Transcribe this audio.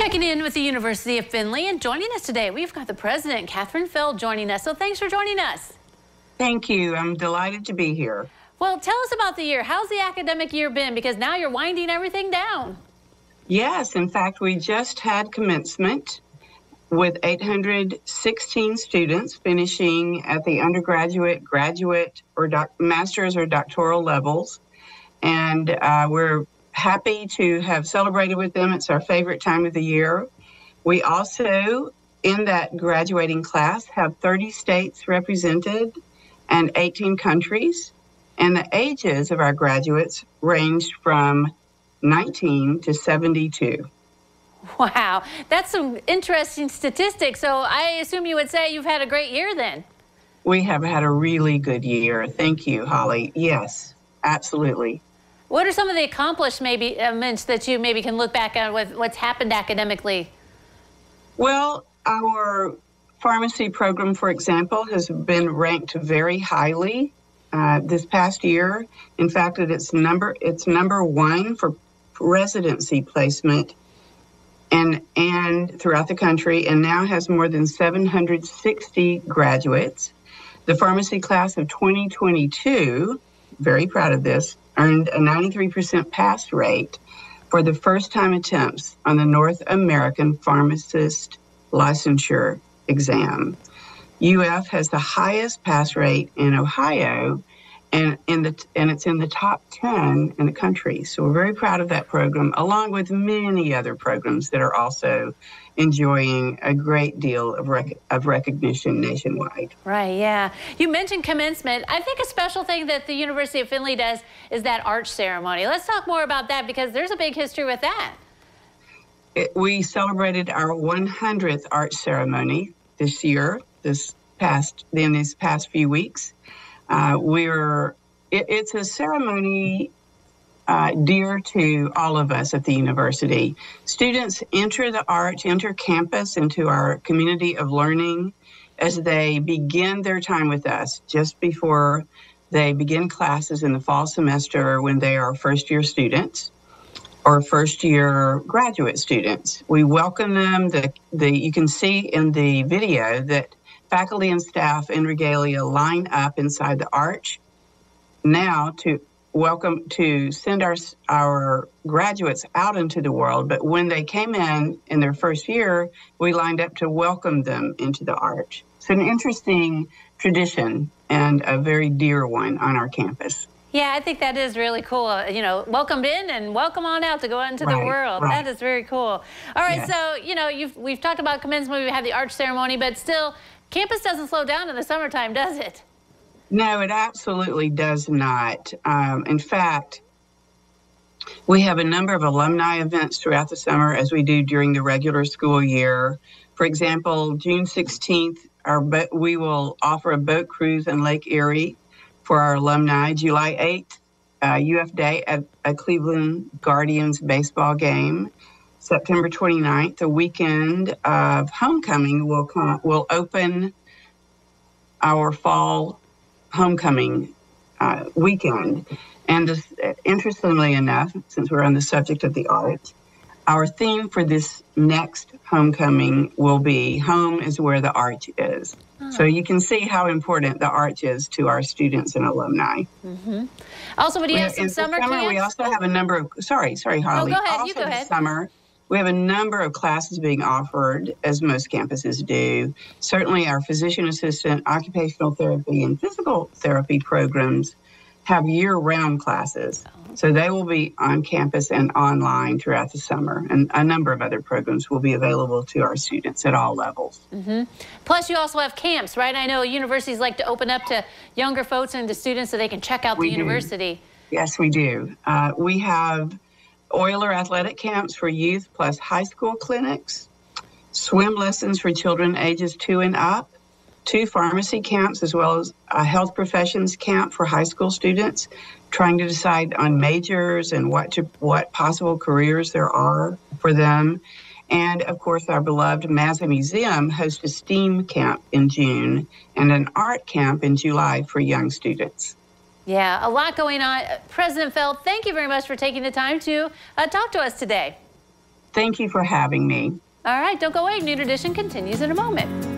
Checking in with the University of Findlay, and joining us today, we've got the president, Katherine Fell, joining us. So thanks for joining us. Thank you. I'm delighted to be here. Well, tell us about the year. How's the academic year been? Because now you're winding everything down. Yes, in fact, we just had commencement with 816 students finishing at the undergraduate, graduate, or master's or doctoral levels. And we're happy to have celebrated with them. It's our favorite time of the year. We also, in that graduating class, have 30 states represented and 18 countries. And the ages of our graduates ranged from 19 to 72. Wow, that's some interesting statistics. So I assume you would say you've had a great year then. We have had a really good year. Thank you, Holly. Yes, absolutely. What are some of the accomplishments that you maybe can look back on with what's happened academically? Well, our pharmacy program, for example, has been ranked very highly this past year. In fact, it's number one for residency placement and throughout the country, and now has more than 760 graduates. The pharmacy class of 2022, very proud of this, earned a 93% pass rate for the first-time attempts on the North American Pharmacist Licensure exam. UF has the highest pass rate in Ohio, and it's in the top 10 in the country. So we're very proud of that program, along with many other programs that are also enjoying a great deal of recognition nationwide. Right, yeah. You mentioned commencement. I think a special thing that the University of Findlay does is that arch ceremony. Let's talk more about that, because there's a big history with that. We celebrated our 100th arch ceremony this year, these past few weeks. It's a ceremony dear to all of us at the university. Students enter campus into our community of learning as they begin their time with us just before they begin classes in the fall semester when they are first-year students or first-year graduate students. We welcome them. You can see in the video that faculty and staff in regalia line up inside the arch now to send our graduates out into the world. But when they came in their first year, we lined up to welcome them into the arch. It's an interesting tradition and a very dear one on our campus. Yeah, I think that is really cool. You know, welcomed in and welcome on out to go out into the world. Right. That is very cool. All right, Yes. So, you know, we've talked about commencement, we have the arch ceremony, but still, campus doesn't slow down in the summertime, does it? No, it absolutely does not. In fact, we have a number of alumni events throughout the summer, as we do during the regular school year. For example, June 16th, we will offer a boat cruise in Lake Erie for our alumni. July 8th, UF Day at a Cleveland Guardians baseball game. September 29th, the weekend of homecoming, will open our fall homecoming weekend. And interestingly enough, since we're on the subject of the arts, our theme for this next homecoming will be "Home is where the arch is." Oh. So you can see how important the arch is to our students and alumni. Mm-hmm. Also, would you have some summer camps? We also have a number of, sorry, Holly. Oh, go ahead, also you go ahead. This summer, we have a number of classes being offered, as most campuses do. Certainly our physician assistant, occupational therapy, and physical therapy programs have year-round classes. So they will be on campus and online throughout the summer. And a number of other programs will be available to our students at all levels. Mm-hmm. Plus, you also have camps, right? I know universities like to open up to younger folks and to students so they can check out the university. Yes, we do. We have Euler athletic camps for youth plus high school clinics, swim lessons for children ages 2 and up, 2 pharmacy camps, as well as a health professions camp for high school students trying to decide on majors and what possible careers there are for them. And of course, our beloved Mazza Museum hosts a STEAM camp in June and an art camp in July for young students. Yeah, a lot going on. President Fell, thank you very much for taking the time to talk to us today. Thank you for having me. All right, don't go away. Noon Edition continues in a moment.